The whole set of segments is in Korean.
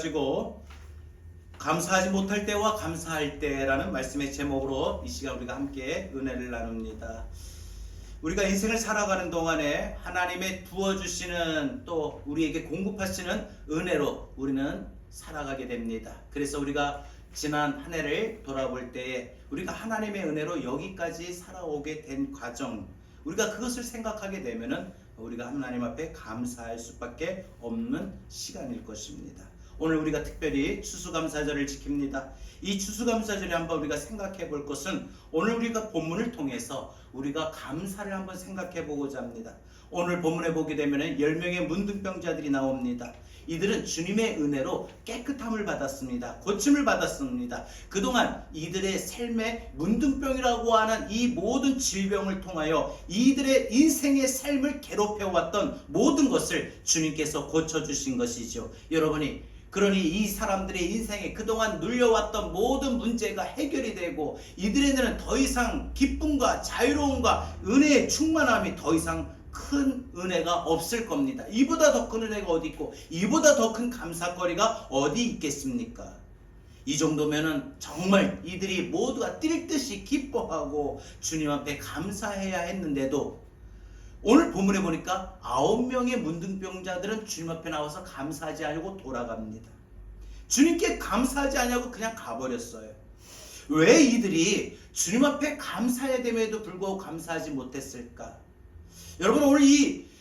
가지고 감사하지 못할 때와 감사할 때라는 말씀의 제목으로 이 시간 우리가 함께 은혜를 나눕니다. 우리가 인생을 살아가는 동안에 하나님의 부어주시는 또 우리에게 공급하시는 은혜로 우리는 살아가게 됩니다. 그래서 우리가 지난 한 해를 돌아볼 때에 우리가 하나님의 은혜로 여기까지 살아오게 된 과정, 우리가 그것을 생각하게 되면은 우리가 하나님 앞에 감사할 수밖에 없는 시간일 것입니다. 오늘 우리가 특별히 추수감사절을 지킵니다. 이 추수감사절에 한번 우리가 생각해 볼 것은 오늘 우리가 본문을 통해서 우리가 감사를 한번 생각해 보고자 합니다. 오늘 본문에 보게 되면 10명의 문둥병자들이 나옵니다. 이들은 주님의 은혜로 깨끗함을 받았습니다. 고침을 받았습니다. 그동안 이들의 삶에 문둥병이라고 하는 이 모든 질병을 통하여 이들의 인생의 삶을 괴롭혀왔던 모든 것을 주님께서 고쳐주신 것이죠. 그러니 이 사람들의 인생에 그동안 눌려왔던 모든 문제가 해결이 되고 이들에게는 더 이상 기쁨과 자유로움과 은혜의 충만함이 더 이상 큰 은혜가 없을 겁니다. 이보다 더 큰 은혜가 어디 있고 이보다 더 큰 감사거리가 어디 있겠습니까? 이 정도면은 정말 이들이 모두가 뛸 듯이 기뻐하고 주님 앞에 감사해야 했는데도 오늘 본문에 보니까 9명의 문둥병자들은 주님 앞에 나와서 감사하지 않고 돌아갑니다. 주님께 감사하지 않냐고 그냥 가버렸어요. 왜 이들이 주님 앞에 감사해야 됨에도 불구하고 감사하지 못했을까? 여러분, 오늘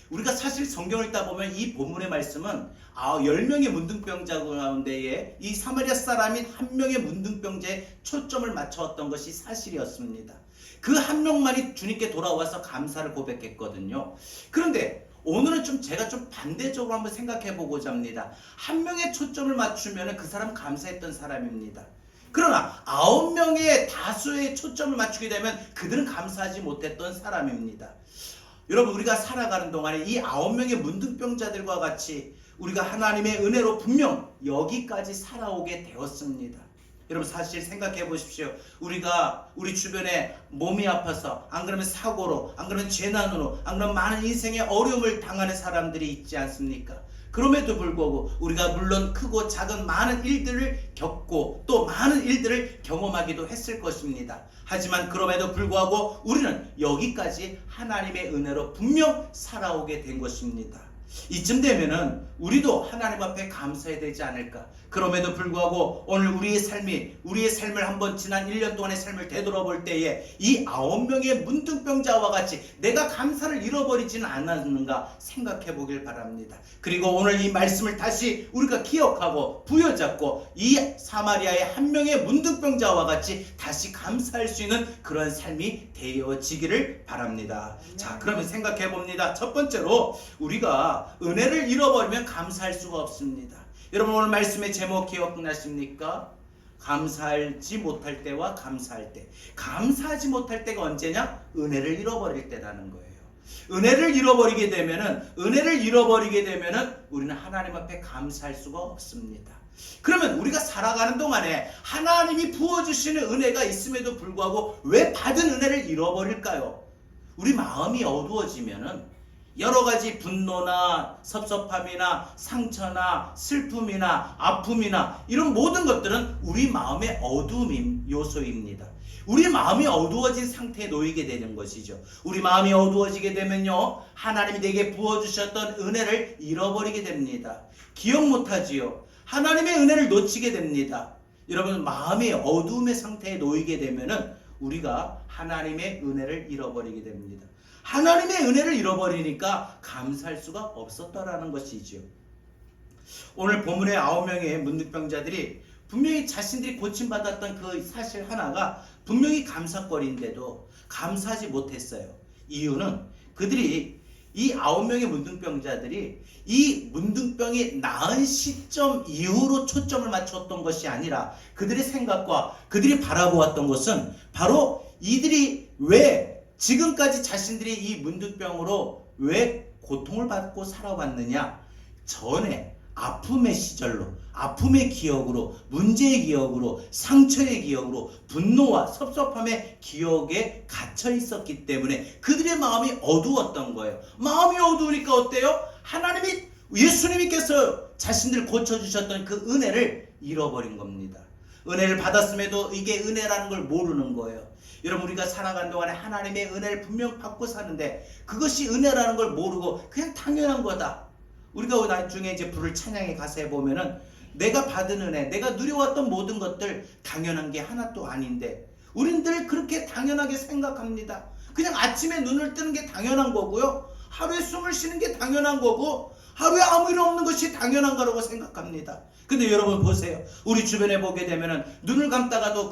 우리가 사실 성경을 읽다 보면 이 본문의 말씀은 10명의 문둥병자 가운데에 이 사마리아 사람인 한 명의 문둥병자에 초점을 맞춰왔던 것이 사실이었습니다. 그 한 명만이 주님께 돌아와서 감사를 고백했거든요. 그런데 오늘은 제가 반대적으로 한번 생각해 보고자 합니다. 한 명의 초점을 맞추면 그 사람 감사했던 사람입니다. 그러나 9명의 다수의 초점을 맞추게 되면 그들은 감사하지 못했던 사람입니다. 여러분, 우리가 살아가는 동안에 이 9명의 문둥병자들과 같이 우리가 하나님의 은혜로 분명 여기까지 살아오게 되었습니다. 여러분, 사실 생각해 보십시오. 우리가 우리 주변에 몸이 아파서, 안 그러면 사고로, 안 그러면 재난으로, 안 그러면 많은 인생의 어려움을 당하는 사람들이 있지 않습니까? 그럼에도 불구하고 우리가 물론 크고 작은 많은 일들을 겪고 또 많은 일들을 경험하기도 했을 것입니다. 하지만 그럼에도 불구하고 우리는 여기까지 하나님의 은혜로 분명 살아오게 된 것입니다. 이쯤 되면은 우리도 하나님 앞에 감사해야 되지 않을까? 그럼에도 불구하고 오늘 우리의 삶을 한번 지난 1년 동안의 삶을 되돌아볼 때에 이 9명의 문둥병자와 같이 내가 감사를 잃어버리지는 않았는가 생각해 보길 바랍니다. 그리고 오늘 이 말씀을 다시 우리가 기억하고 부여잡고 이 사마리아의 한 명의 문둥병자와 같이 다시 감사할 수 있는 그런 삶이 되어지기를 바랍니다. 자, 그러면 생각해 봅니다. 첫 번째로 우리가 은혜를 잃어버리면 감사할 수가 없습니다. 여러분, 오늘 말씀의 제목 기억나십니까? 감사하지 못할 때와 감사할 때. 감사하지 못할 때가 언제냐? 은혜를 잃어버릴 때라는 거예요. 은혜를 잃어버리게 되면은 우리는 하나님 앞에 감사할 수가 없습니다. 그러면 우리가 살아가는 동안에 하나님이 부어주시는 은혜가 있음에도 불구하고 왜 받은 은혜를 잃어버릴까요? 우리 마음이 어두워지면은 여러 가지 분노나 섭섭함이나 상처나 슬픔이나 아픔이나 이런 모든 것들은 우리 마음의 어두움 요소입니다. 우리 마음이 어두워진 상태에 놓이게 되는 것이죠. 우리 마음이 어두워지게 되면요, 하나님이 내게 부어주셨던 은혜를 잃어버리게 됩니다. 기억 못하지요. 하나님의 은혜를 놓치게 됩니다. 여러분, 마음이 어두움의 상태에 놓이게 되면은 우리가 하나님의 은혜를 잃어버리게 됩니다. 하나님의 은혜를 잃어버리니까 감사할 수가 없었다라는 것이지요. 오늘 본문의 9명의 문둥병자들이 분명히 자신들이 고침받았던 그 사실 하나가 분명히 감사거리인데도 감사하지 못했어요. 이유는 그들이 이 9명의 문둥병자들이 이 문둥병이 나은 시점 이후로 초점을 맞췄던 것이 아니라 그들의 생각과 그들이 바라보았던 것은 바로 이들이 왜 지금까지 자신들이 이 문둥병으로 왜 고통을 받고 살아왔느냐? 전에 아픔의 시절로, 아픔의 기억으로, 문제의 기억으로, 상처의 기억으로, 분노와 섭섭함의 기억에 갇혀 있었기 때문에 그들의 마음이 어두웠던 거예요. 마음이 어두우니까 어때요? 하나님이 예수님께서 자신들 고쳐주셨던 그 은혜를 잃어버린 겁니다. 은혜를 받았음에도 이게 은혜라는 걸 모르는 거예요. 여러분, 우리가 살아가는 동안에 하나님의 은혜를 분명 받고 사는데 그것이 은혜라는 걸 모르고 그냥 당연한 거다. 우리가 나중에 이제 부를 찬양의 가사에 보면은 내가 받은 은혜, 내가 누려왔던 모든 것들 당연한 게 하나도 아닌데 우린 늘 그렇게 당연하게 생각합니다. 그냥 아침에 눈을 뜨는 게 당연한 거고요. 하루에 숨을 쉬는 게 당연한 거고 하루에 아무 일 없는 것이 당연한 거라고 생각합니다. 근데 여러분 보세요. 우리 주변에 보게 되면은 눈을 감다가도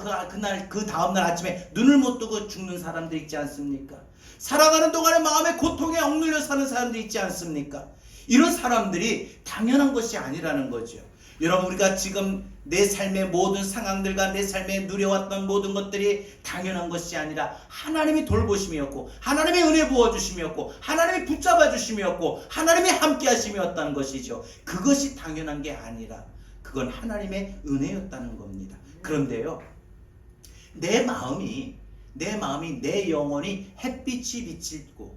그 다음날 아침에 눈을 못 뜨고 죽는 사람들 있지 않습니까? 살아가는 동안에 마음의 고통에 억눌려 사는 사람들 있지 않습니까? 이런 사람들이 당연한 것이 아니라는 거죠. 여러분, 우리가 지금 내 삶의 모든 상황들과 내 삶에 누려왔던 모든 것들이 당연한 것이 아니라 하나님이 돌보심이었고 하나님의 은혜 부어주심이었고 하나님이 붙잡아 주심이었고 하나님이 함께 하심이었다는 것이죠. 그것이 당연한 게 아니라 그건 하나님의 은혜였다는 겁니다. 그런데요, 내 마음이 내 영혼이 햇빛이 비치고,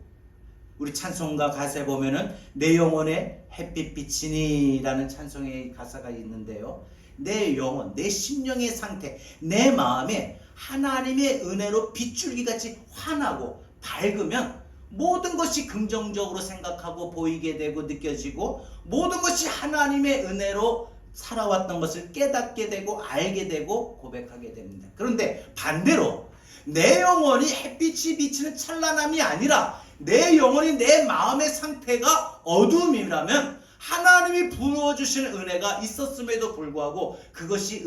우리 찬송가 가사에 보면은 내 영혼에 햇빛 비치니라는 찬송의 가사가 있는데요, 내 영혼, 내 심령의 상태, 내 마음에 하나님의 은혜로 빗줄기같이 환하고 밝으면 모든 것이 긍정적으로 생각하고 보이게 되고 느껴지고 모든 것이 하나님의 은혜로 살아왔던 것을 깨닫게 되고 알게 되고 고백하게 됩니다. 그런데 반대로 내 영혼이 햇빛이 비치는 찬란함이 아니라 내 영혼이, 내 마음의 상태가 어두움이라면 하나님이 부어주신 은혜가 있었음에도 불구하고 그것이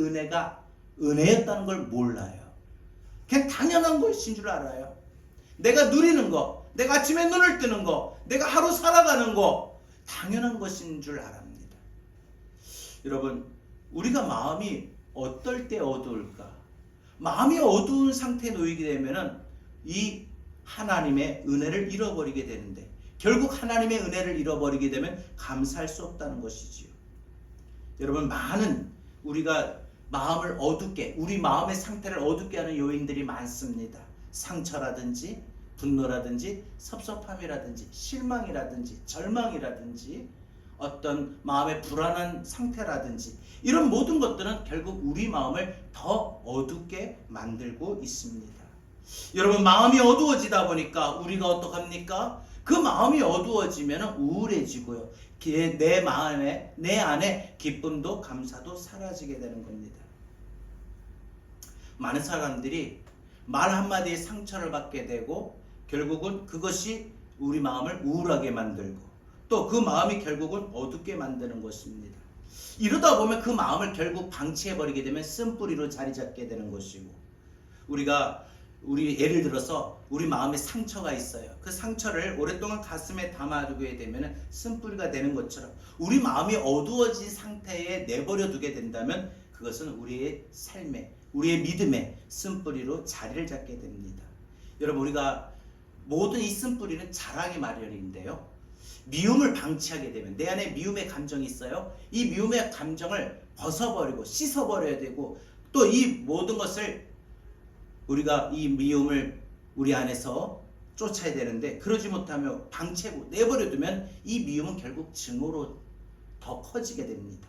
은혜였다는 걸 몰라요. 그냥 당연한 것인 줄 알아요. 내가 누리는 거, 내가 아침에 눈을 뜨는 거, 내가 하루 살아가는 거 당연한 것인 줄 알합니다. 여러분, 우리가 마음이 어떨 때 어두울까? 마음이 어두운 상태에 놓이게 되면은 이 하나님의 은혜를 잃어버리게 되는데, 결국 하나님의 은혜를 잃어버리게 되면 감사할 수 없다는 것이지요. 여러분, 많은 우리가 마음을 어둡게, 우리 마음의 상태를 어둡게 하는 요인들이 많습니다. 상처라든지 분노라든지 섭섭함이라든지 실망이라든지 절망이라든지 어떤 마음의 불안한 상태라든지 이런 모든 것들은 결국 우리 마음을 더 어둡게 만들고 있습니다. 여러분, 마음이 어두워지다 보니까 우리가 어떡합니까? 그 마음이 어두워지면 우울해지고요. 내 마음에, 내 안에 기쁨도 감사도 사라지게 되는 겁니다. 많은 사람들이 말 한마디에 상처를 받게 되고 결국은 그것이 우리 마음을 우울하게 만들고 또 그 마음이 결국은 어둡게 만드는 것입니다. 이러다 보면 그 마음을 결국 방치해버리게 되면 쓴뿌리로 자리 잡게 되는 것이고, 우리 예를 들어서 우리 마음에 상처가 있어요. 그 상처를 오랫동안 가슴에 담아두게 되면 쓴뿌리가 되는 것처럼 우리 마음이 어두워진 상태에 내버려 두게 된다면 그것은 우리의 삶에, 우리의 믿음에 쓴뿌리로 자리를 잡게 됩니다. 여러분, 우리가 모든 이 쓴뿌리는 자라기 마련인데요, 미움을 방치하게 되면, 내 안에 미움의 감정이 있어요. 이 미움의 감정을 벗어버리고 씻어버려야 되고, 또 이 모든 것을 우리가 이 미움을 우리 안에서 쫓아야 되는데, 그러지 못하며 방치하고 내버려두면 이 미움은 결국 증오로 더 커지게 됩니다.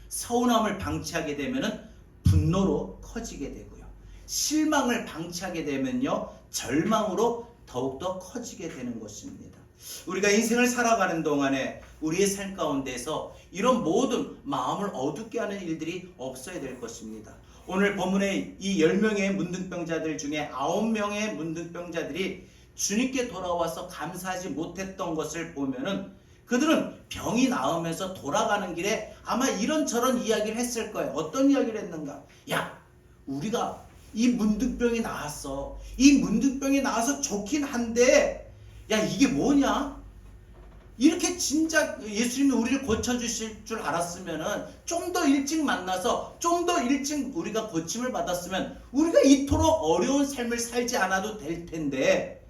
서운함을 방치하게 되면은 분노로 커지게 되고요, 실망을 방치하게 되면요 절망으로 더욱더 커지게 되는 것입니다. 우리가 인생을 살아가는 동안에 우리의 삶 가운데서 이런 모든 마음을 어둡게 하는 일들이 없어야 될 것입니다. 오늘 본문의 이 10명의 문둥병자들 중에 9명의 문둥병자들이 주님께 돌아와서 감사하지 못했던 것을 보면은 그들은 병이 나으면서 돌아가는 길에 아마 이런저런 이야기를 했을 거예요. 어떤 이야기를 했는가? 야, 우리가 이 문둥병이 나았어. 이 문둥병이 나와서 좋긴 한데 야, 이게 뭐냐? 이렇게 진작 예수님이 우리를 고쳐주실 줄 알았으면은 좀 더 일찍 만나서 좀 더 일찍 우리가 고침을 받았으면 우리가 이토록 어려운 삶을 살지 않아도 될 텐데,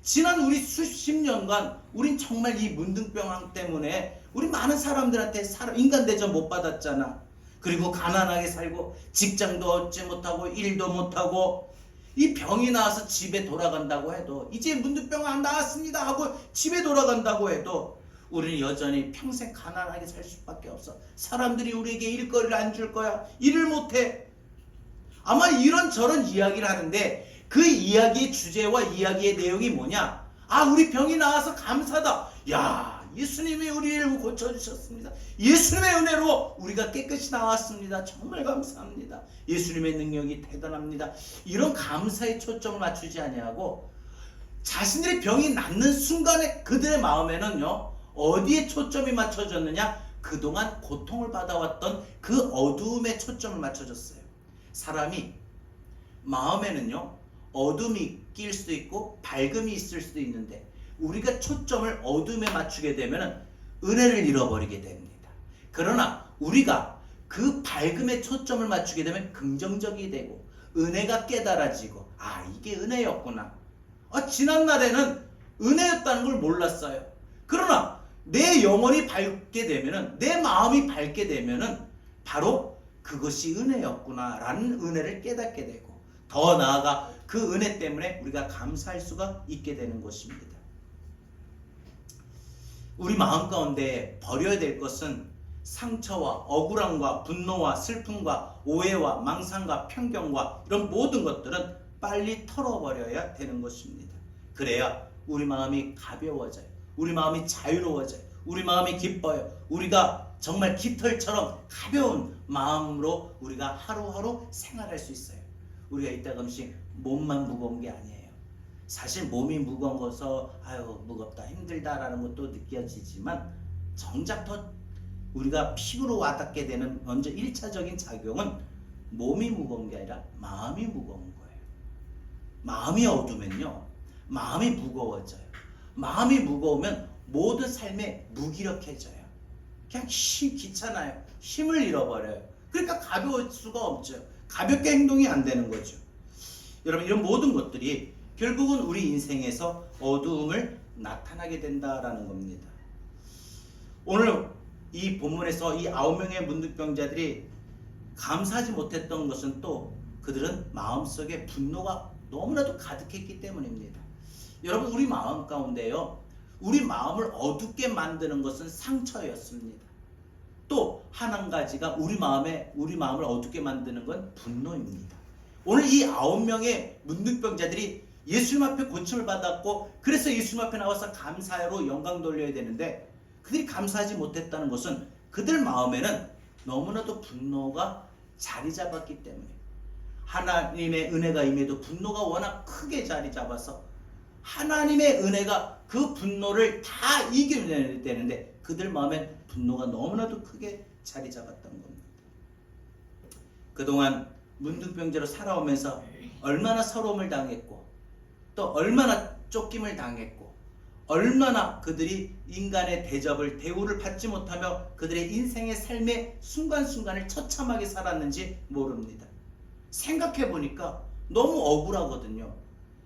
지난 우리 수십 년간 우린 정말 이 문둥병 때문에 우리 많은 사람들한테 인간 대접 못 받았잖아. 그리고 가난하게 살고 직장도 얻지 못하고 일도 못하고 이 병이 나와서 집에 돌아간다고 해도, 이제 문둥병 안 나았습니다 하고 집에 돌아간다고 해도 우리는 여전히 평생 가난하게 살 수밖에 없어. 사람들이 우리에게 일거리를 안 줄 거야. 일을 못해. 아마 이런저런 이야기를 하는데 그 이야기의 주제와 이야기의 내용이 뭐냐? 아, 우리 병이 나와서 감사다. 야, 예수님이 우리를 고쳐주셨습니다. 예수님의 은혜로 우리가 깨끗이 나왔습니다. 정말 감사합니다. 예수님의 능력이 대단합니다. 이런 감사에 초점을 맞추지 아니하고 자신들의 병이 낫는 순간에 그들의 마음에는요, 어디에 초점이 맞춰졌느냐? 그동안 고통을 받아왔던 그 어두움에 초점을 맞춰졌어요. 사람이 마음에는요, 어둠이 낄 수도 있고 밝음이 있을 수도 있는데 우리가 초점을 어둠에 맞추게 되면 은혜를 잃어버리게 됩니다. 그러나 우리가 그 밝음에 초점을 맞추게 되면 긍정적이 되고 은혜가 깨달아지고, 아, 이게 은혜였구나. 지난날에는 은혜였다는 걸 몰랐어요. 그러나 내 영혼이 밝게 되면은, 내 마음이 밝게 되면은 바로 그것이 은혜였구나 라는 은혜를 깨닫게 되고, 더 나아가 그 은혜 때문에 우리가 감사할 수가 있게 되는 것입니다. 우리 마음 가운데 버려야 될 것은 상처와 억울함과 분노와 슬픔과 오해와 망상과 편견과 이런 모든 것들은 빨리 털어버려야 되는 것입니다. 그래야 우리 마음이 가벼워져요. 우리 마음이 자유로워져요. 우리 마음이 기뻐요. 우리가 정말 깃털처럼 가벼운 마음으로 우리가 하루하루 생활할 수 있어요. 우리가 이따금씩 몸만 무거운 게 아니에요. 사실 몸이 무거운 것서 아유 무겁다 힘들다라는 것도 느껴지지만 정작 더 우리가 피부로 와닿게 되는 먼저 1차적인 작용은 몸이 무거운 게 아니라 마음이 무거운 거예요. 마음이 어두면요, 마음이 무거워져요. 마음이 무거우면 모든 삶에 무기력해져요. 그냥 귀찮아요. 힘을 잃어버려요. 그러니까 가벼울 수가 없죠. 가볍게 행동이 안 되는 거죠. 여러분, 이런 모든 것들이 결국은 우리 인생에서 어두움을 나타나게 된다라는 겁니다. 오늘 이 본문에서 이 9명의 문둥병자들이 감사하지 못했던 것은 또 그들은 마음속에 분노가 너무나도 가득했기 때문입니다. 여러분, 우리 마음 가운데요, 우리 마음을 어둡게 만드는 것은 상처였습니다. 또 한 가지가 우리 마음을 어둡게 만드는 건 분노입니다. 오늘 이 9명의 문둥병자들이 예수님 앞에 고침을 받았고, 그래서 예수님 앞에 나와서 감사로 영광 돌려야 되는데 그들이 감사하지 못했다는 것은 그들 마음에는 너무나도 분노가 자리 잡았기 때문에, 하나님의 은혜가 임해도 분노가 워낙 크게 자리 잡아서 하나님의 은혜가 그 분노를 다 이겨내야 되는데 그들 마음에 분노가 너무나도 크게 자리 잡았던 겁니다. 그동안 문둥병자로 살아오면서 얼마나 서러움을 당했고, 또 얼마나 쫓김을 당했고, 얼마나 그들이 인간의 대우를 받지 못하며 그들의 인생의 삶의 순간순간을 처참하게 살았는지 모릅니다. 생각해 보니까 너무 억울하거든요.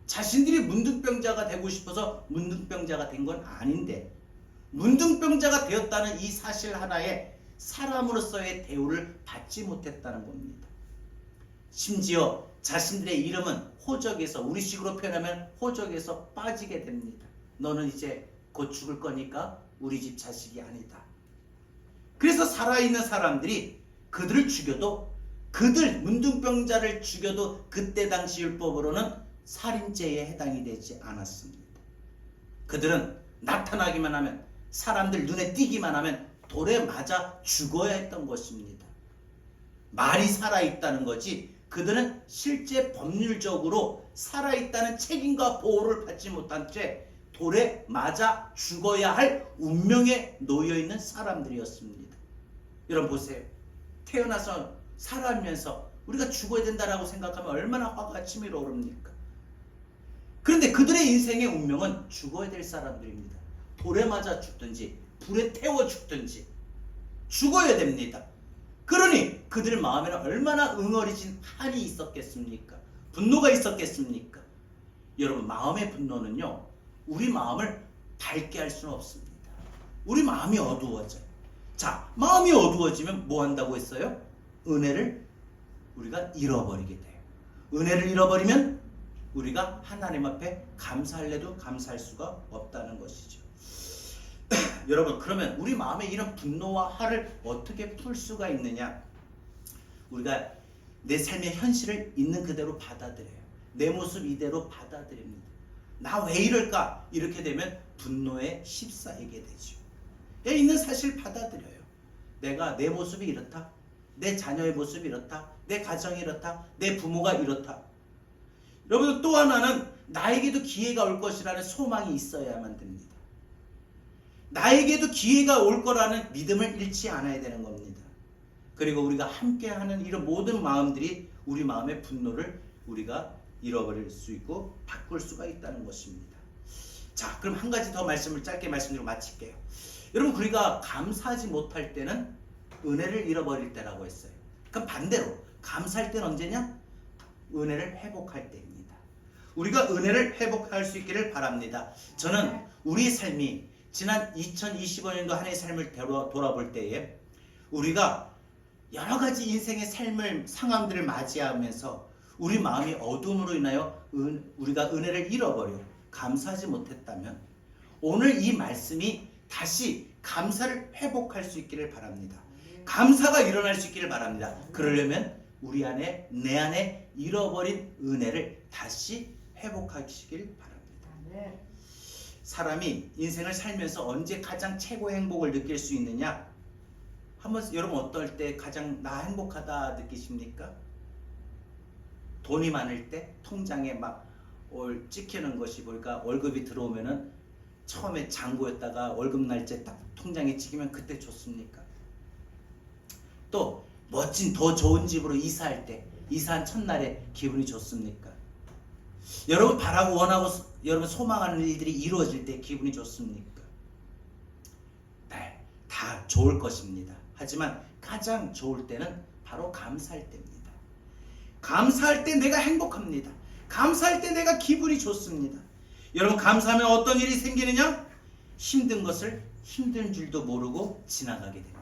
자신들이 문둥병자가 되고 싶어서 문둥병자가 된 건 아닌데 문둥병자가 되었다는 이 사실 하나에 사람으로서의 대우를 받지 못했다는 겁니다. 심지어 자신들의 이름은 호적에서, 우리식으로 표현하면 호적에서 빠지게 됩니다. 너는 이제 곧 죽을 거니까 우리 집 자식이 아니다. 그래서 살아있는 사람들이 그들을 죽여도, 그들 문둥병자를 죽여도 그때 당시 율법으로는 살인죄에 해당이 되지 않았습니다. 그들은 나타나기만 하면, 사람들 눈에 띄기만 하면 돌에 맞아 죽어야 했던 것입니다. 말이 살아있다는 거지 그들은 실제 법률적으로 살아있다는 책임과 보호를 받지 못한 채 돌에 맞아 죽어야 할 운명에 놓여있는 사람들이었습니다. 여러분 보세요. 태어나서 살아가면서 우리가 죽어야 된다라고 생각하면 얼마나 화가 치밀어 오릅니까? 그런데 그들의 인생의 운명은 죽어야 될 사람들입니다. 돌에 맞아 죽든지 불에 태워 죽든지 죽어야 됩니다. 그러니 그들 마음에는 얼마나 응어리진 한이 있었겠습니까? 분노가 있었겠습니까? 여러분, 마음의 분노는요, 우리 마음을 밝게 할 수는 없습니다. 우리 마음이 어두워져요. 자, 마음이 어두워지면 뭐 한다고 했어요? 은혜를 우리가 잃어버리게 돼요. 은혜를 잃어버리면 우리가 하나님 앞에 감사할래도 감사할 수가 없다는 것이죠. 여러분, 그러면 우리 마음에 이런 분노와 화를 어떻게 풀 수가 있느냐? 우리가 내 삶의 현실을 있는 그대로 받아들여요. 내 모습 이대로 받아들입니다. 나 왜 이럴까? 이렇게 되면 분노에 휩싸이게 되죠. 있는 사실 받아들여요. 내가 내 모습이 이렇다. 내 자녀의 모습이 이렇다. 내 가정이 이렇다. 내 부모가 이렇다. 여러분, 또 하나는 나에게도 기회가 올 것이라는 소망이 있어야만 됩니다. 나에게도 기회가 올 거라는 믿음을 잃지 않아야 되는 겁니다. 그리고 우리가 함께하는 이런 모든 마음들이 우리 마음의 분노를 우리가 잃어버릴 수 있고 바꿀 수가 있다는 것입니다. 자, 그럼 한 가지 더 말씀을 짧게 말씀드리고 마칠게요. 여러분, 우리가 감사하지 못할 때는 은혜를 잃어버릴 때라고 했어요. 그럼 반대로 감사할 때는 언제냐? 은혜를 회복할 때입니다. 우리가 은혜를 회복할 수 있기를 바랍니다. 저는 우리의 삶이 지난 2025년도 한 해의 삶을 돌아볼 때에 우리가 여러 가지 인생의 삶을 상황들을 맞이하면서 우리 마음이 어둠으로 인하여 우리가 은혜를 잃어버려 감사하지 못했다면 오늘 이 말씀이 다시 감사를 회복할 수 있기를 바랍니다. 감사가 일어날 수 있기를 바랍니다. 그러려면 우리 안에, 내 안에 잃어버린 은혜를 다시 회복하시길 바랍니다. 사람이 인생을 살면서 언제 가장 최고의 행복을 느낄 수 있느냐? 한번 여러분 어떨 때 가장 나 행복하다 느끼십니까? 돈이 많을 때 통장에 막 찍히는 것이 보니까 월급이 들어오면은 처음에 잔고였다가 월급 날짜 딱 통장에 찍히면 그때 좋습니까? 또 멋진 더 좋은 집으로 이사할 때 이사한 첫날에 기분이 좋습니까? 여러분 바라고 원하고 여러분 소망하는 일들이 이루어질 때 기분이 좋습니까? 네, 다 좋을 것입니다. 하지만 가장 좋을 때는 바로 감사할 때입니다. 감사할 때 내가 행복합니다. 감사할 때 내가 기분이 좋습니다. 여러분, 감사하면 어떤 일이 생기느냐? 힘든 것을 힘든 줄도 모르고 지나가게 됩니다.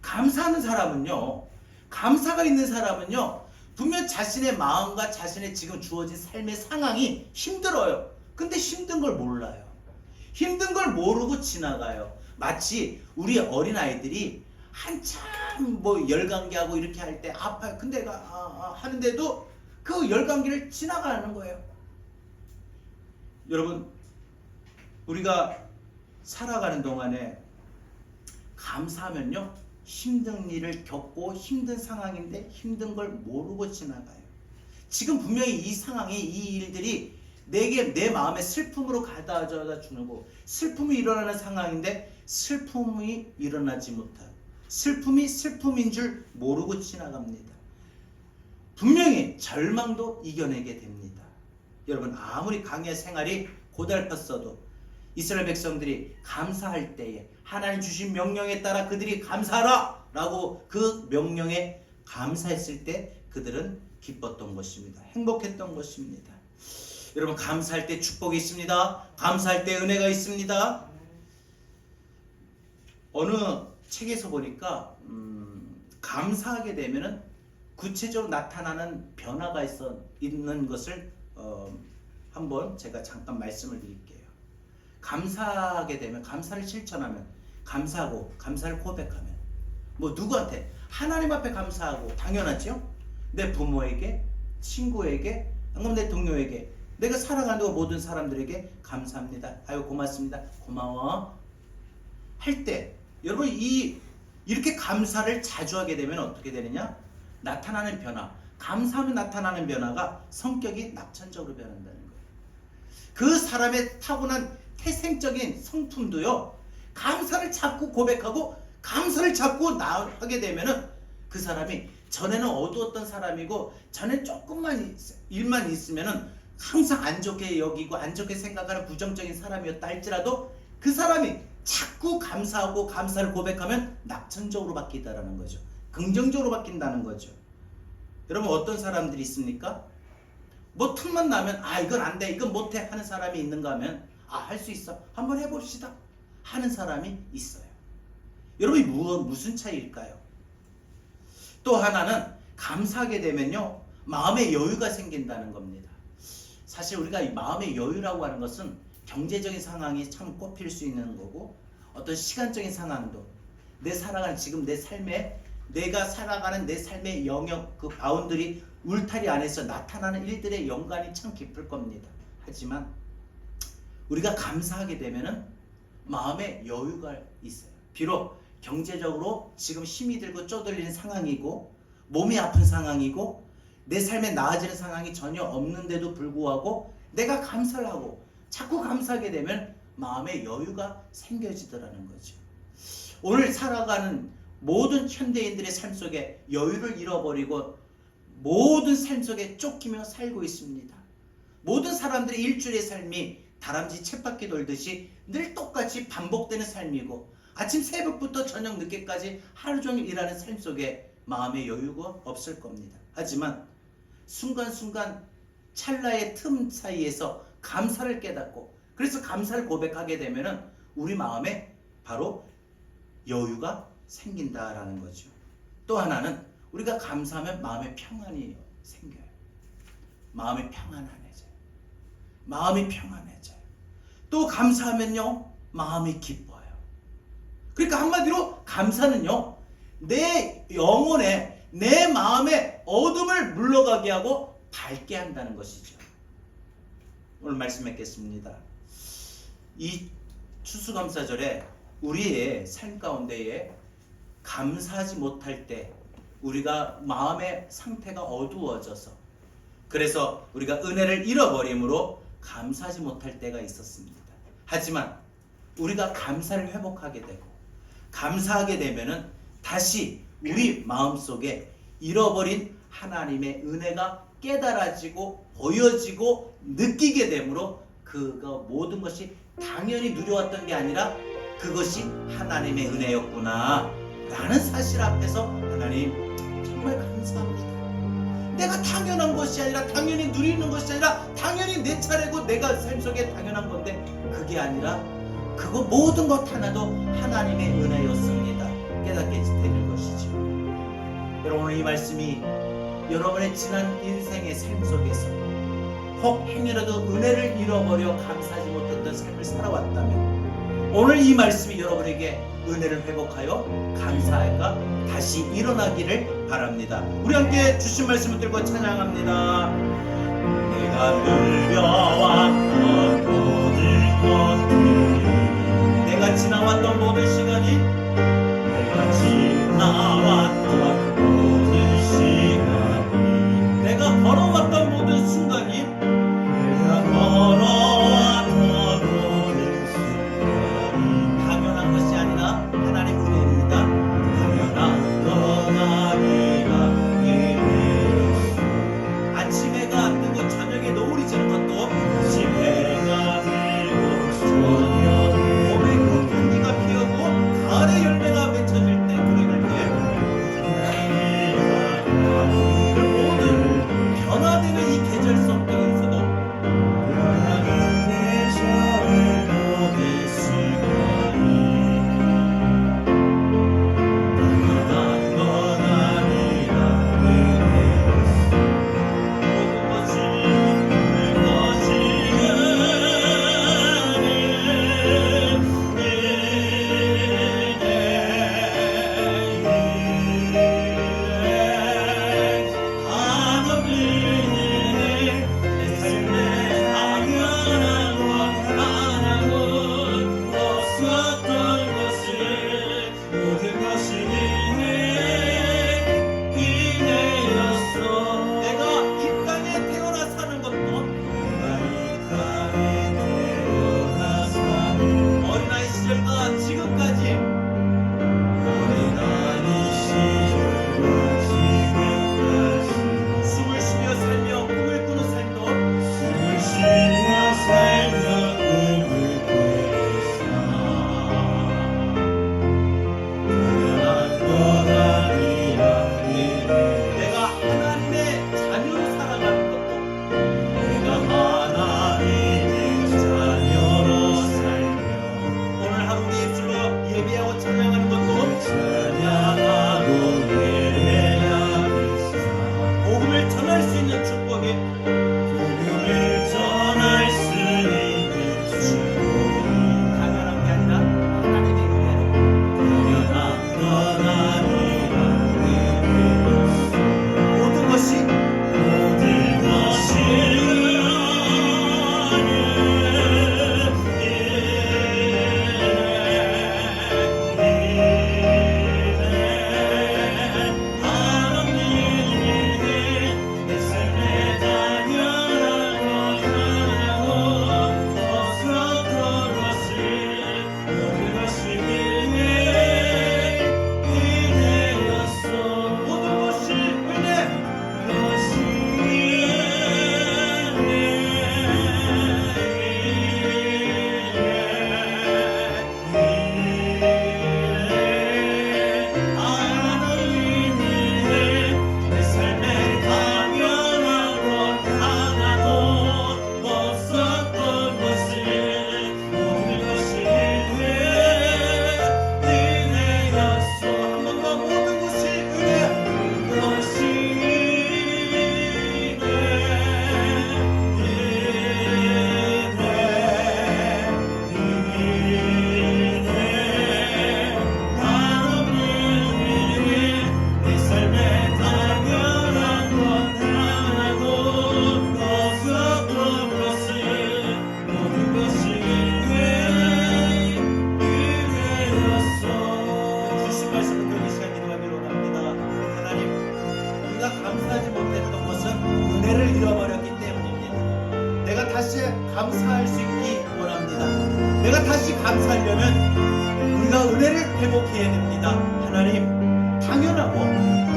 감사하는 사람은요, 감사가 있는 사람은요, 분명 자신의 마음과 자신의 지금 주어진 삶의 상황이 힘들어요. 근데 힘든 걸 몰라요. 힘든 걸 모르고 지나가요. 마치 우리 어린아이들이 한참 뭐 열감기하고 이렇게 할 때 아파요. 근데 하는데도 그 열감기를 지나가는 거예요. 여러분, 우리가 살아가는 동안에 감사하면요, 힘든 일을 겪고 힘든 상황인데 힘든 걸 모르고 지나가요. 지금 분명히 이 상황이, 이 일들이 내 마음에 슬픔으로 가져다 주고 슬픔이 일어나는 상황인데 슬픔이 일어나지 못하고 슬픔이 슬픔인 줄 모르고 지나갑니다. 분명히 절망도 이겨내게 됩니다. 여러분, 아무리 광야 생활이 고달팠어도 이스라엘 백성들이 감사할 때에 하나님 주신 명령에 따라 그들이 감사하라 라고 그 명령에 감사했을 때 그들은 기뻤던 것입니다. 행복했던 것입니다. 여러분, 감사할 때 축복이 있습니다. 감사할 때 은혜가 있습니다. 어느 책에서 보니까 감사하게 되면은 구체적으로 나타나는 변화가 있는 것을 한번 제가 잠깐 말씀을 드릴게요. 감사하게 되면, 감사를 실천하면, 감사하고 감사를 고백하면, 뭐 누구한테? 하나님 앞에 감사하고 당연하죠. 내 부모에게, 친구에게, 방금 내 동료에게, 내가 사랑하는 모든 사람들에게 감사합니다. 아유 고맙습니다. 고마워. 할 때 여러분 이렇게 감사를 자주 하게 되면 어떻게 되느냐? 나타나는 변화. 감사하면 나타나는 변화가 성격이 낙천적으로 변한다는 거예요. 그 사람의 타고난 태생적인 성품도요, 감사를 자꾸 고백하고 감사를 자꾸 하게 되면은 그 사람이 전에는 어두웠던 사람이고 전에 조금만 일만 있으면은 항상 안 좋게 여기고 안 좋게 생각하는 부정적인 사람이었다 할지라도 그 사람이 자꾸 감사하고 감사를 고백하면 낙천적으로 바뀌다라는 거죠. 긍정적으로 바뀐다는 거죠. 여러분, 어떤 사람들이 있습니까? 뭐 틈만 나면 이건 안 돼, 이건 못해 하는 사람이 있는가 하면 할 수 있어, 한번 해봅시다 하는 사람이 있어요. 여러분이 무슨 차이일까요? 또 하나는 감사하게 되면요, 마음의 여유가 생긴다는 겁니다. 사실 우리가 이 마음의 여유라고 하는 것은 경제적인 상황이 참 꼽힐 수 있는 거고, 어떤 시간적인 상황도 내 살아가는 지금 내 삶에 내가 살아가는 내 삶의 영역 그 바운더리 울타리 안에서 나타나는 일들의 연관이 참 깊을 겁니다. 하지만 우리가 감사하게 되면은 마음에 여유가 있어요. 비록 경제적으로 지금 힘이 들고 쪼들리는 상황이고 몸이 아픈 상황이고 내 삶에 나아지는 상황이 전혀 없는데도 불구하고 내가 감사를 하고 자꾸 감사하게 되면 마음에 여유가 생겨지더라는 거죠. 오늘 살아가는 모든 현대인들의 삶 속에 여유를 잃어버리고 모든 삶 속에 쫓기며 살고 있습니다. 모든 사람들의 일주일의 삶이 다람쥐 쳇바퀴 돌듯이 늘 똑같이 반복되는 삶이고 아침 새벽부터 저녁 늦게까지 하루 종일 일하는 삶 속에 마음의 여유가 없을 겁니다. 하지만 순간순간 찰나의 틈 사이에서 감사를 깨닫고 그래서 감사를 고백하게 되면은 우리 마음에 바로 여유가 생긴다라는 거죠. 또 하나는 우리가 감사하면 마음의 평안이 생겨요. 마음이 평안해져요. 마음이 평안해져요. 또 감사하면요 마음이 기뻐요. 그러니까 한마디로 감사는요 내 영혼에 내 마음에 어둠을 물러가게 하고 밝게 한다는 것이죠. 오늘 말씀 맺겠습니다. 이 추수감사절에 우리의 삶 가운데에 감사하지 못할 때 우리가 마음의 상태가 어두워져서 그래서 우리가 은혜를 잃어버림으로 감사하지 못할 때가 있었습니다. 하지만 우리가 감사를 회복하게 되고 감사하게 되면은 다시 우리 마음속에 잃어버린 하나님의 은혜가 깨달아지고 보여지고 느끼게 되므로 그거 모든 것이 당연히 누려왔던 게 아니라 그것이 하나님의 은혜였구나 라는 사실 앞에서 하나님 정말 감사합니다. 내가 당연한 것이 아니라 당연히 누리는 것이 아니라 당연히 내 차례고 내가 삶 속에 당연한 건데 그게 아니라 그거 모든 것 하나도 하나님의 은혜였습니다. 깨닫게 되는 것이죠. 여러분 오늘 이 말씀이 여러분의 지난 인생의 삶 속에서 혹 행여라도 은혜를 잃어버려 감사하지 못했던 삶을 살아왔다면 오늘 이 말씀이 여러분에게 은혜를 회복하여 감사가 다시 일어나기를 바랍니다. 우리 함께 주신 말씀을 들고 찬양합니다. 내가 누려왔던 모든 것들이 내가 지나왔던 모든 시간이 내가 지나왔던 모든 시간이 내가 걸어왔던 모든 순간이 내가 걸어왔던 모든 순간이 당연한 것이 아니라 하나님 은혜입니다. 당연한 건 아니라 은혜였소. 아침 해가 뜨고 저녁에 노을이 지는 것도 아침 해가 들고 저녁에 봄에 꽃향기가 피우고 가을에 열매가 맺혀질 때 그럴 때 다시 감사할 수 있기 원합니다. 내가 다시 감사하려면 우리가 은혜를 회복해야 됩니다. 하나님, 당연하고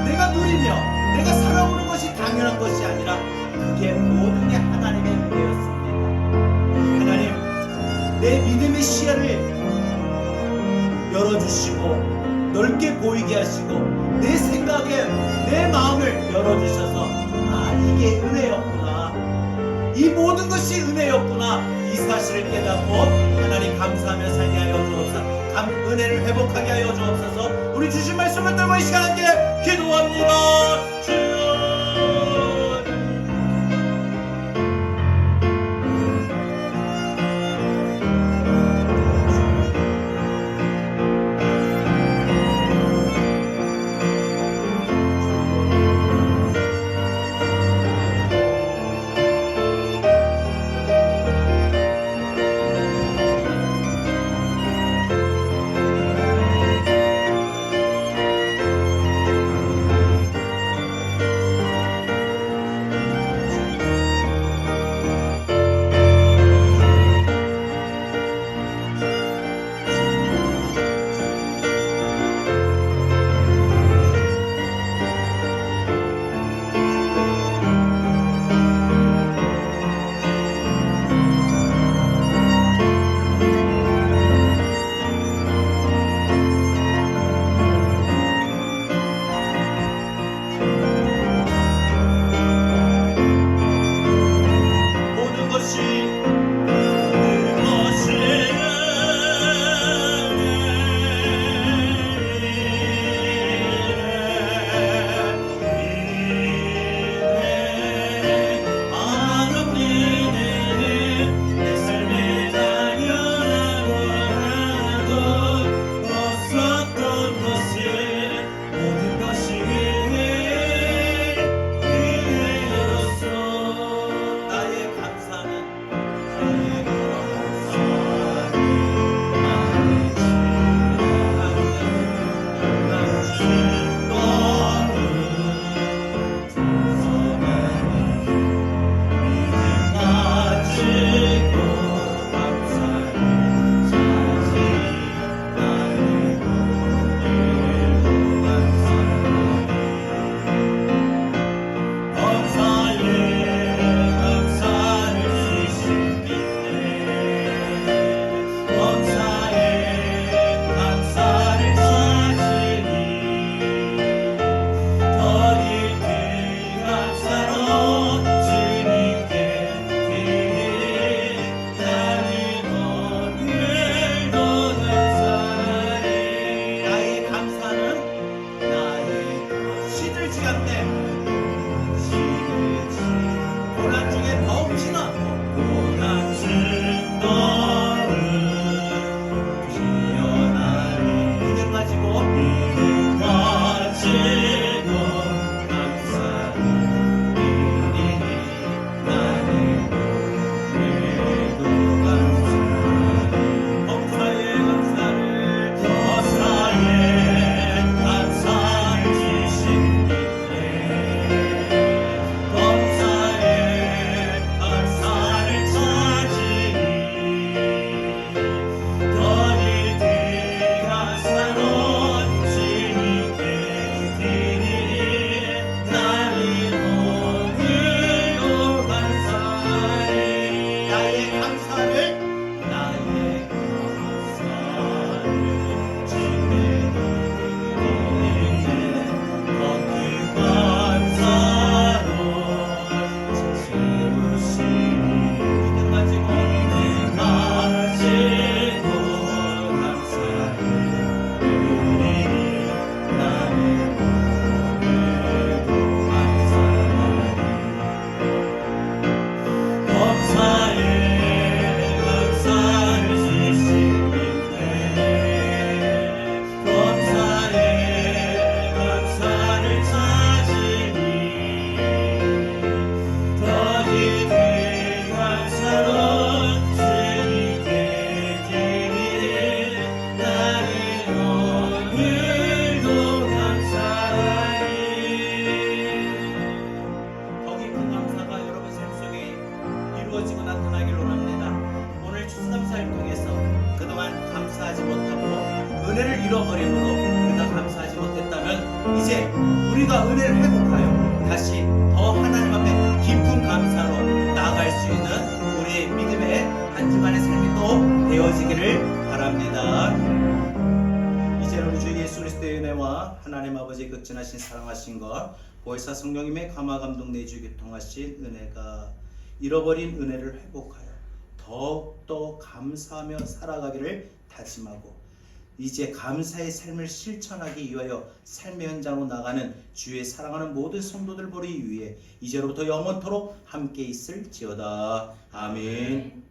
내가 누리며 내가 살아오는 것이 당연한 것이 아니라 그게 모든 게 하나님의 은혜였습니다. 하나님, 내 믿음의 시야를 열어주시고 넓게 보이게 하시고 내 생각에 내 마음을 열어주셔서 이게 은혜였구나, 이 모든 것이 은혜였구나, 이 사실을 깨닫고 하나님 감사하며 살게 하여 주옵소서. 은혜를 회복하게 하여 주옵소서. 우리 주신 말씀을 들고 이 시간 함께 기도합니다. 주여, 회복하여 다시 더 하나님 앞에 깊은 감사로 나아갈 수 있는 우리의 믿음의 한 주간의 삶이 또 되어지기를 바랍니다. 이제는 우리 주 예수 그리스도의 은혜와 하나님 아버지의 극진하신 사랑하신 것, 보혜사 성령님의 감화감동 내주 교통하신 은혜가 잃어버린 은혜를 회복하여 더욱더 감사하며 살아가기를 다짐하고 이제 감사의 삶을 실천하기 위하여 삶의 현장으로 나가는 주의 사랑하는 모든 성도들 보기 위해 이제로부터 영원토록 함께 있을지어다. 아멘.